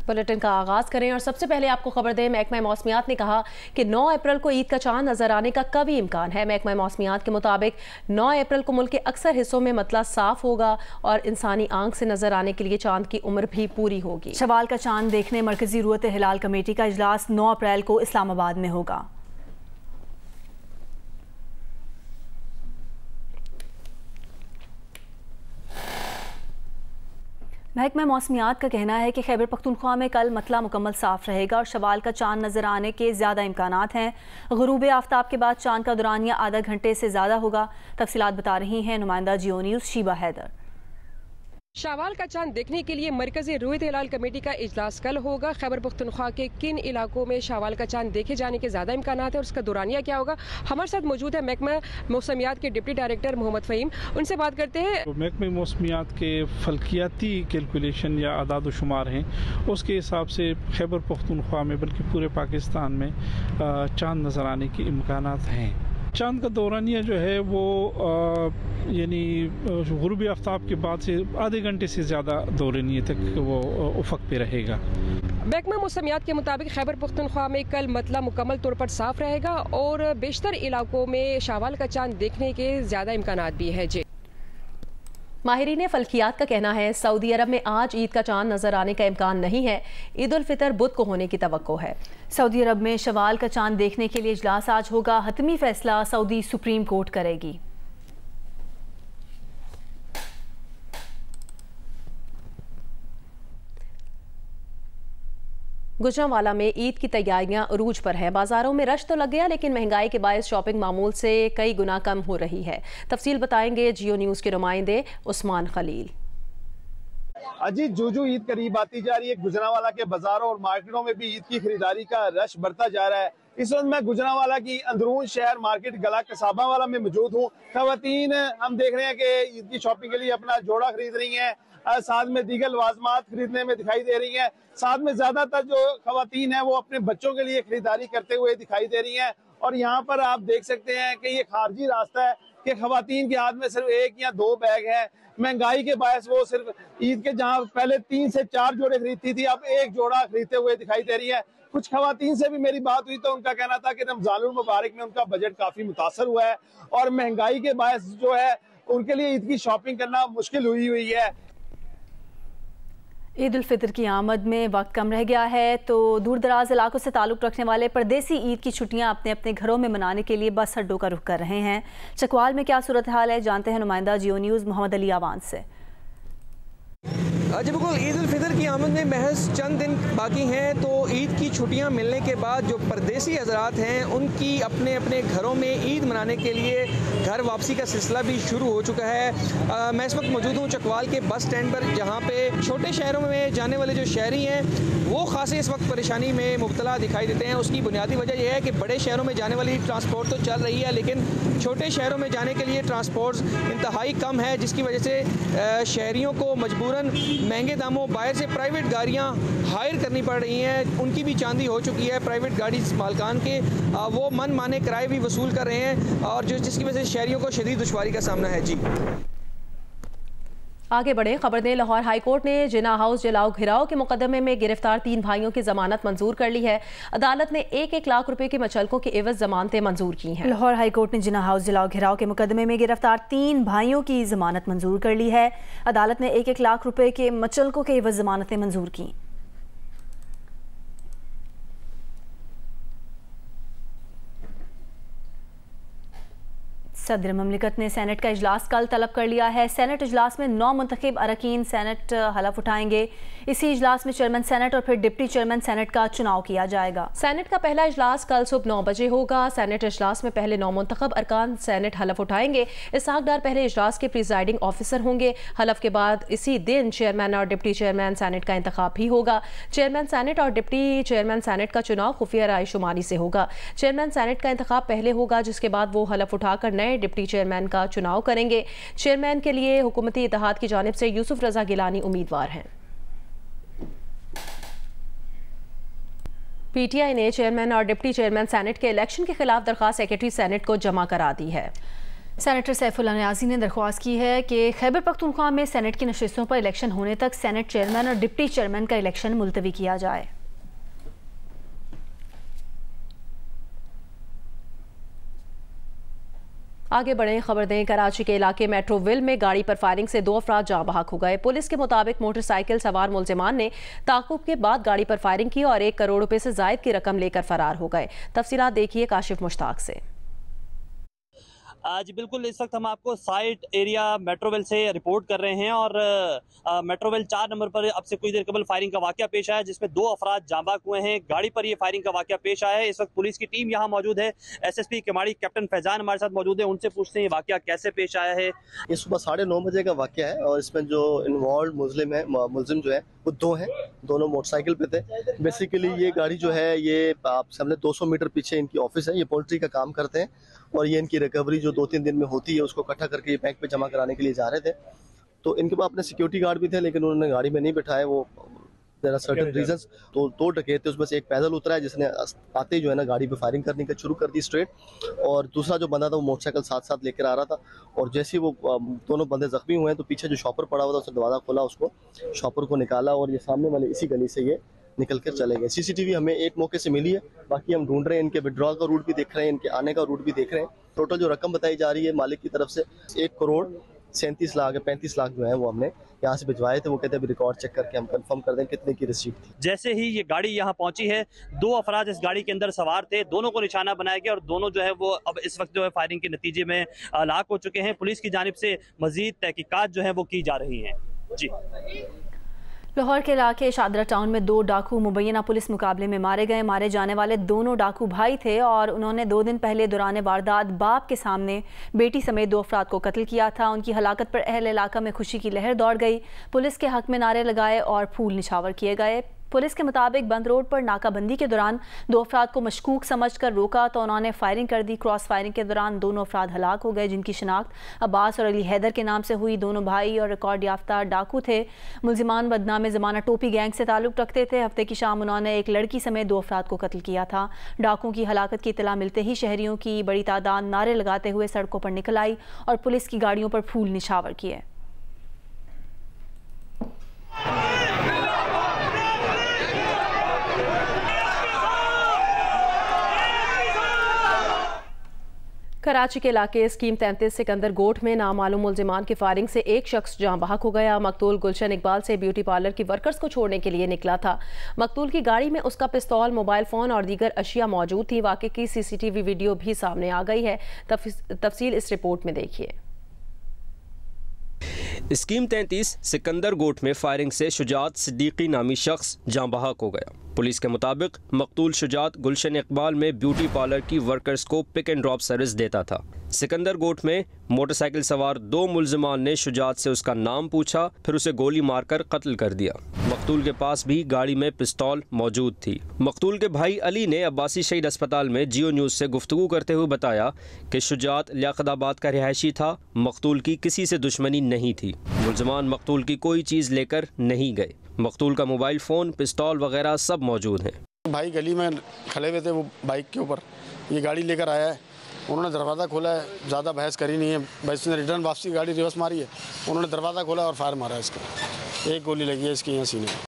Bulletin का आगाज करें और सबसे पहले आपको खबर दें, महकमा मौसमियात ने कहा कि 9 अप्रैल को ईद का चांद नजर आने का कभी इम्कान है। महकमा मौसमियात के मुताबिक 9 अप्रैल को मुल्क के अक्सर हिस्सों में मतला साफ होगा और इंसानी आंख से नजर आने के लिए चांद की उम्र भी पूरी होगी। शवाल का चांद देखने मरकजी रुयत हिलाल कमेटी का इजलास 9 अप्रैल को इस्लामाबाद में होगा। महकमा मौसमियात का कहना है कि खैबर पख्तूनख्वा में कल मतला मुकम्मल साफ रहेगा और शवाल का चांद नजर आने के ज़्यादा इम्कानात हैं। गुरूब आफ्ताब के बाद चांद का दौरानिया आधा घंटे से ज़्यादा होगा। तफसीलात बता रही हैं नुमाइंदा जियो न्यूज़ शीबा हैदर। शवाल का चांद देखने के लिए मरकजी रुयत हिलाल कमेटी का इजलास कल होगा। खैबर पख्तूनख्वा के किन इलाकों में शवाल का चांद देखे जाने के ज़्यादा इम्कानात है और उसका दौरानिया क्या होगा, हमारे साथ मौजूद है महकमा मौसमियात के डिप्टी डायरेक्टर मोहम्मद फ़हीम। उनसे बात करते हैं। तो महकमा मौसमियात के फल्कियाती कैलकुलेशन या आदाद शुमार हैं, उसके हिसाब से खैबर पख्तूनख्वा में बल्कि पूरे पाकिस्तान में चांद नज़र आने के इम्कानात हैं। चांद का दौरानिया जो है वो यानी गुरूब आफ्ताब के बाद से आधे घंटे से ज़्यादा दौरानिए तक वो उफक पे रहेगा। महकमा मौसमियात के मुताबिक खैबर पख्तूनख्वा में कल मतला मुकम्मल तौर पर साफ रहेगा और बेशतर इलाकों में शवाल का चांद देखने के ज़्यादा इम्कानात भी है। जी, माहिरीन फल्कियात का कहना है सऊदी अरब में आज ईद का चांद नजर आने का इम्कान नहीं है। ईद उल फितर बुध को होने की तवक्को है। सऊदी अरब में शवाल का चांद देखने के लिए इजलास आज होगा। हतमी फैसला सऊदी सुप्रीम कोर्ट करेगी। गुजरांवाला में ईद की तैयारियां अरूज पर हैं। बाजारों में रश तो लग गया, लेकिन महंगाई के बायस शॉपिंग मामूल से कई गुना कम हो रही है। तफसील बताएंगे जियो न्यूज़ के नुमाइंदे उस्मान खलील। अजी जो ईद करीब आती जा रही है, गुजरांवाला के बाजारों और मार्केटों में भी ईद की खरीदारी का रश बढ़ता जा रहा है। इस वक्त मैं गुजरांवाला की अंदरून शहर मार्केट गला कसाबा वाला में मौजूद हूँ। खवातीन हम देख रहे हैं कि ईद की शॉपिंग के लिए अपना जोड़ा खरीद रही हैं, साथ में दीगर लवाजमात खरीदने में दिखाई दे रही हैं। साथ में ज्यादातर जो खवातीन हैं वो अपने बच्चों के लिए खरीदारी करते हुए दिखाई दे रही हैं। और यहाँ पर आप देख सकते हैं कि ये खारजी रास्ता है कि खवातीन के हाथ में सिर्फ 1 या 2 बैग हैं। महंगाई के बायस वो सिर्फ ईद के जहाँ पहले 3 से 4 जोड़े खरीदती थी, अब 1 जोड़ा खरीदते हुए दिखाई दे रही है। कुछ खवातीन से भी मेरी बात हुई तो उनका कहना था कि रमजानुल मुबारक में उनका बजट काफी मुतासर हुआ है और महंगाई के बायस जो है उनके लिए ईद की शॉपिंग करना मुश्किल हुई है। ईद उल फितर की आमद में वक्त कम रह गया है, तो दूर दराज इलाकों से ताल्लुक़ रखने वाले परदेसी ईद की छुट्टियां अपने अपने घरों में मनाने के लिए बस अड्डों का रुख कर रहे हैं। चकवाल में क्या सूरत हाल है, जानते हैं नुमाइंदा जियो न्यूज़ मोहम्मद अली आवान से। जी बिल्कुल, ईद उल फितर की आमद में महज चंद दिन बाकी हैं, तो ईद की छुट्टियां मिलने के बाद जो परदेसी हजरात हैं उनकी अपने अपने घरों में ईद मनाने के लिए घर वापसी का सिलसिला भी शुरू हो चुका है। मैं इस वक्त मौजूद हूँ चकवाल के बस स्टैंड पर, जहाँ पे छोटे शहरों में जाने वाले जो शहरी हैं वो खासे इस वक्त परेशानी में मुब्तला दिखाई देते हैं। उसकी बुनियादी वजह यह है कि बड़े शहरों में जाने वाली ट्रांसपोर्ट तो चल रही है, लेकिन छोटे शहरों में जाने के लिए ट्रांसपोर्ट इंतहाई कम है, जिसकी वजह से शहरियों को मजबूरन महंगे दामों बाहर से प्राइवेट गाड़ियां हायर करनी पड़ रही हैं। उनकी भी चांदी हो चुकी है। प्राइवेट गाड़ी मालकान के वो मन माने किराए भी वसूल कर रहे हैं और जिसकी वजह से शहरियों को शदीद दुश्वारी का सामना है। जी आगे बढ़े खबर दें। लाहौर हाईकोर्ट ने जिना हाउस जलाओ घिराव के मुकदमे में गिरफ्तार 3 भाइयों की जमानत मंजूर कर ली है। अदालत ने 1-1 लाख रुपए की मचलकों के एवज जमानतें मंजूर की हैं। लाहौर हाईकोर्ट ने जिना हाउस जलाओ घिराव के मुकदमे में गिरफ्तार 3 भाइयों की जमानत मंजूर कर ली है। अदालत ने 1-1 लाख रुपए के मचलकों के एवज जमानतें मंजूर की। सदर ममलिकत ने सेनेट का इजलास कल तलब कर लिया है। सेनेट इजलास में 9 मुंतखब अरकान सेनेट हलफ उठाएंगे। इसी इजलास में चेयरमैन सेनेट और फिर डिप्टी चेयरमैन सेनेट का चुनाव किया जाएगा। सेनेट का पहला इजलास कल सुबह 9 बजे होगा। सेनेट इजलास में पहले 9 मुंतखब अरकान सेनेट हलफ उठाएंगे। इसहाक डार पहले इजलास के प्रिजाइडिंग ऑफिसर होंगे। हलफ के बाद इसी दिन चेयरमैन और डिप्टी चेयरमैन सेनेट का इंतखाब भी होगा। चेयरमैन सेनेट और डिप्टी चेयरमैन सेनेट का चुनाव खुफिया रायशुमारी से होगा। चेयरमैन सेनेट का इंतखाब पहले होगा, जिसके बाद वो हलफ उठाकर नए डिप्टी चेयरमैन का चुनाव करेंगे। चेयरमैन के लिए हुकूमती इत्तेहाद की जानिब से यूसुफ रजा गिलानी उम्मीदवार हैं। पीटीआई ने चेयरमैन और डिप्टी चेयरमैन सेनेट के इलेक्शन के खिलाफ दरखास्त सेक्रेटरी सेनेट को जमा करा दी है। सेनेटर सैफुल्ला नियाज़ी ने दरख्वास्त की है कि खैबर पख्तूनख्वा में सेनेट की नशिस्तों पर इलेक्शन होने तक सेनेट चेयरमैन और डिप्टी चेयरमैन का इलेक्शन मुलतवी किया जाए। आगे बढ़े खबर दें, कराची के इलाके मेट्रोविल में गाड़ी पर फायरिंग से 2 अफराद जाँ बहक हो गए। पुलिस के मुताबिक मोटरसाइकिल सवार मुलजिमान ने ताक़ुब के बाद गाड़ी पर फायरिंग की और 1 करोड़ रुपए से जायद की रकम लेकर फरार हो गए। तफसीलात देखिए काशिफ मुश्ताक से। आज बिल्कुल इस वक्त हम आपको साइट एरिया मेट्रोवेल से रिपोर्ट कर रहे हैं और मेट्रोवेल 4 नंबर पर अब से कुछ देर कबल फायरिंग का वाकया पेश आया, जिसमें 2 अफराद जाँ बहक हुए हैं। गाड़ी पर ये फायरिंग का वाकया पेश आया है। इस वक्त पुलिस की टीम यहाँ मौजूद है। SSP केमाड़ी कैप्टन फैजान हमारे साथ मौजूद है, उनसे पूछते हैं ये वाकया कैसे पेश आया है। ये सुबह 9:30 बजे का वाकया है और इसमें जो इन्वॉल्व मुल्जिम जो है वो 2 हैं, दोनों मोटरसाइकिल पे थे। बेसिकली ये गाड़ी जो है ये सामने 200 मीटर पीछे इनकी ऑफिस है, ये पोल्ट्री का काम करते हैं और ये इनकी रिकवरी जो 2-3 दिन में होती है उसको इकट्ठा करके ये बैंक पे जमा कराने के लिए जा रहे थे। तो इनके पास अपने सिक्योरिटी गार्ड भी थे लेकिन उन्होंने गाड़ी में नहीं बिठाए, वो देयर आर सर्टेन रीजंस। तो 2 डकैत थे, उसमें से एक पैदल उतरा है जिसने आते ही जो है ना गाड़ी पे फायरिंग करने का शुरू कर दी स्ट्रेट, और दूसरा जो बंदा था वो मोटरसाइकिल साथ लेकर आ रहा था और जैसे ही वो दोनों बंदे जख्मी हुए हैं तो पीछे जो शॉपर पड़ा हुआ था उसने दरवाज़ा खोला, उसको शॉपर को निकाला और ये सामने वाले इसी गली से ये निकल कर चले गए। CCTV हमें एक मौके से मिली है, बाकी हम ढूंढ रहे हैं, इनके विड्रॉल का रूट भी देख रहे हैं, इनके आने का रूट भी देख रहे हैं। टोटल जो रकम बताई जा रही है मालिक की तरफ से 1 करोड़ 37 लाख 35 लाख जो है वो हमने यहाँ से भिजवाए थे। वो कहते हैं अभी रिकॉर्ड चेक करके हम कंफर्म कर दें कितने की रिसीट थी। जैसे ही ये गाड़ी यहाँ पहुंची है 2 अफराद इस गाड़ी के अंदर सवार थे, दोनों को निशाना बनाया गया और दोनों जो है वो अब इस वक्त जो है फायरिंग के नतीजे में हलाक हो चुके हैं। पुलिस की जानिब से मजीद तहकीकात जो है वो की जा रही है। जी, लाहौर के इलाके शादरा टाउन में 2 डाकू मुबैना पुलिस मुकाबले में मारे गए। मारे जाने वाले दोनों डाकू भाई थे और उन्होंने 2 दिन पहले दौरान वारदात बाप के सामने बेटी समेत 2 अफराद को कत्ल किया था। उनकी हलाकत पर अहल इलाका में खुशी की लहर दौड़ गई। पुलिस के हक में नारे लगाए और फूल निछावर किए गए। पुलिस के मुताबिक बंद रोड पर नाकाबंदी के दौरान 2 अफराद को मशकूक समझकर रोका तो उन्होंने फायरिंग कर दी। क्रॉस फायरिंग के दौरान दोनों अफराद हलाक हो गए, जिनकी शनाख्त अब्बास और अली हैदर के नाम से हुई। दोनों भाई और रिकॉर्ड याफ्ता डाकू थे। मुलजिमान बदनाम ज़माना टोपी गैंग से ताल्लुक़ रखते थे। हफ्ते की शाम उन्होंने एक लड़की समेत 2 अफराद को कत्ल किया था। डाकुओं की हलाकत की इत्तला मिलते ही शहरियों की बड़ी तादाद नारे लगाते हुए सड़कों पर निकल आई और पुलिस की गाड़ियों पर फूल निछावर किए। कराची के इलाके स्कीम 33 सिकंदर गोट में नामालूम मुलजिमान की फायरिंग से एक शख्स जाँ बहक हो गया। मकतूल गुलशन इकबाल से ब्यूटी पार्लर की वर्कर्स को छोड़ने के लिए निकला था। मकतूल की गाड़ी में उसका पिस्तौल, मोबाइल फ़ोन और दीगर अशिया मौजूद थी। वाक़े की CCTV वीडियो भी सामने आ गई है। तफसील इस रिपोर्ट में देखिए। स्कीम 33 सिकंदर गोट में फायरिंग से शुजात सिद्दीकी नामी शख्स जाँ बहक हो गया। पुलिस के मुताबिक मकतूल शुजात गुलशन इकबाल में ब्यूटी पार्लर की वर्कर्स को पिक एंड ड्रॉप सर्विस देता था। सिकंदर गोट में मोटरसाइकिल सवार 2 मुलजिमान ने शुजात से उसका नाम पूछा, फिर उसे गोली मारकर कत्ल कर दिया। मकतूल के पास भी गाड़ी में पिस्तौल मौजूद थी। मकतूल के भाई अली ने अब्बासी शहीद अस्पताल में जियो न्यूज़ से गुफ्तगू करते हुए बताया कि शुजात लियाकताबाद का रिहायशी था। मकतूल की किसी से दुश्मनी नहीं थी। मुलजिमान मकतूल की कोई चीज़ लेकर नहीं गए। मकतूल का मोबाइल फ़ोन, पिस्तौल वगैरह सब मौजूद हैं। भाई गली में खड़े हुए थे, वो बाइक के ऊपर ये गाड़ी लेकर आया है। उन्होंने दरवाज़ा खोला है, ज़्यादा बहस करी नहीं है। बस ने रिटर्न वापसी गाड़ी रिवर्स मारी है, उन्होंने दरवाज़ा खोला और फायर मारा है। इसका एक गोली लगी है इसकी यहाँ सीने में।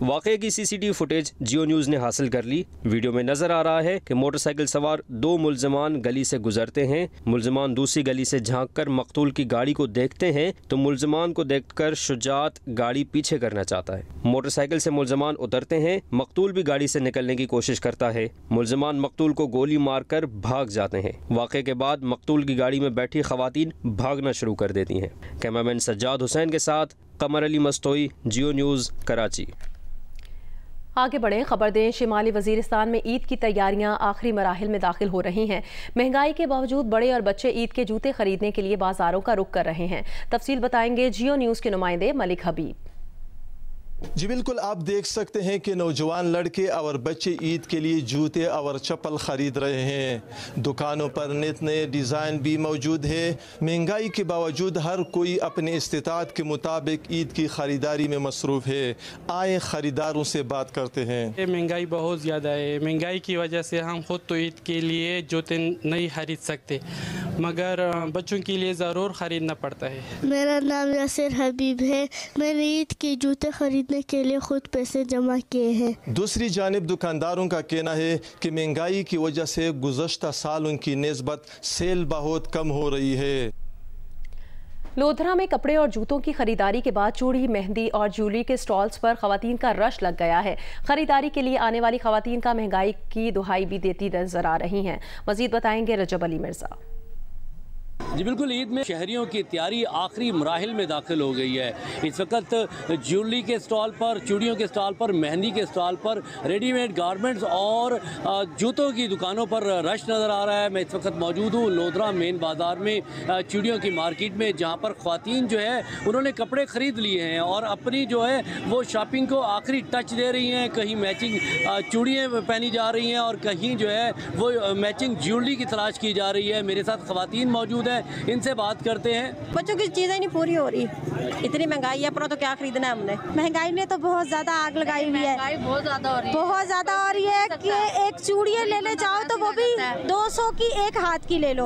वाक़े की CCTV फुटेज जियो न्यूज़ ने हासिल कर ली। वीडियो में नज़र आ रहा है कि मोटरसाइकिल सवार 2 मुलजिमान गली से गुजरते हैं। मुलजिमान दूसरी गली से झांककर मकतूल की गाड़ी को देखते हैं तो मुलजिमान को देखकर शुजात गाड़ी पीछे करना चाहता है। मोटरसाइकिल से मुलजिमान उतरते हैं। मकतूल भी गाड़ी से निकलने की कोशिश करता है। मुलजिमान मकतूल को गोली मारकर भाग जाते हैं। वाक़े के बाद मकतूल की गाड़ी में बैठी ख़वातीन भागना शुरू कर देती हैं। कैमरामैन सज्जाद हुसैन के साथ कमर अली मस्तोई, जियो न्यूज़, कराची। आगे बढ़ें, खबर दें। शिमाली वजीरिस्तान में ईद की तैयारियां आखिरी मराहिल में दाखिल हो रही हैं। महंगाई के बावजूद बड़े और बच्चे ईद के जूते खरीदने के लिए बाजारों का रुख कर रहे हैं। तफसील बताएंगे जियो न्यूज़ के नुमाइंदे मलिक हबीब। जी बिल्कुल, आप देख सकते हैं कि नौजवान लड़के और बच्चे ईद के लिए जूते और चप्पल ख़रीद रहे हैं। दुकानों पर नित नए डिज़ाइन भी मौजूद है। महंगाई के बावजूद हर कोई अपने इस्तिताअत के मुताबिक ईद की ख़रीदारी में मसरूफ़ है। आए ख़रीदारों से बात करते हैं। महंगाई बहुत ज़्यादा है। महंगाई की वजह से हम खुद तो ईद के लिए जूते नहीं खरीद सकते। मगर बच्चों के लिए ज़रूर ख़रीदना पड़ता है। मेरा नाम यासिर हबीब है। मैंने ईद के जूते खरीदने के लिए खुद पैसे जमा किए हैं। दूसरी जानिब दुकानदारों का कहना है कि महंगाई की वजह से गुज़श्ता साल उनकी निस्बत सेल बहुत कम हो रही है। लोधरा में कपड़े और जूतों की खरीदारी के बाद चूड़ी, मेहंदी और ज्वेलरी के स्टॉल्स पर खवातीन का रश लग गया है। खरीदारी के लिए आने वाली खवातीन का महंगाई की दुहाई भी देती नजर आ रही हैं। मजीद बताएंगे रजब अली मिर्जा। जी बिल्कुल, ईद में शहरियों की तैयारी आखिरी मराहिल में दाखिल हो गई है। इस वक्त ज्वेलरी के स्टॉल पर, चूड़ियों के स्टॉल पर, मेहंदी के स्टॉल पर, रेडीमेड गारमेंट्स और जूतों की दुकानों पर रश नज़र आ रहा है। मैं इस वक्त मौजूद हूँ लोधरा मेन बाज़ार में, चूड़ियों की मार्केट में, जहाँ पर ख़वातीन जो है उन्होंने कपड़े ख़रीद लिए हैं और अपनी जो है वो शॉपिंग को आखिरी टच दे रही हैं। कहीं मैचिंग चूड़ियाँ पहनी जा रही हैं और कहीं जो है वो मैचिंग ज्वेलरी की तलाश की जा रही है। मेरे साथ ख़वातीन मौजूद है, इनसे बात करते हैं। बच्चों की चीजें नहीं पूरी हो रही, इतनी महंगाई है, पर तो क्या खरीदना है हमने। महंगाई ने तो बहुत ज्यादा आग लगाई हुई है, बहुत ज्यादा हो रही है, बहुत ज्यादा हो रही है कि एक चूड़ियाँ लेने जाओ तो वो भी 200 की एक हाथ की ले लो।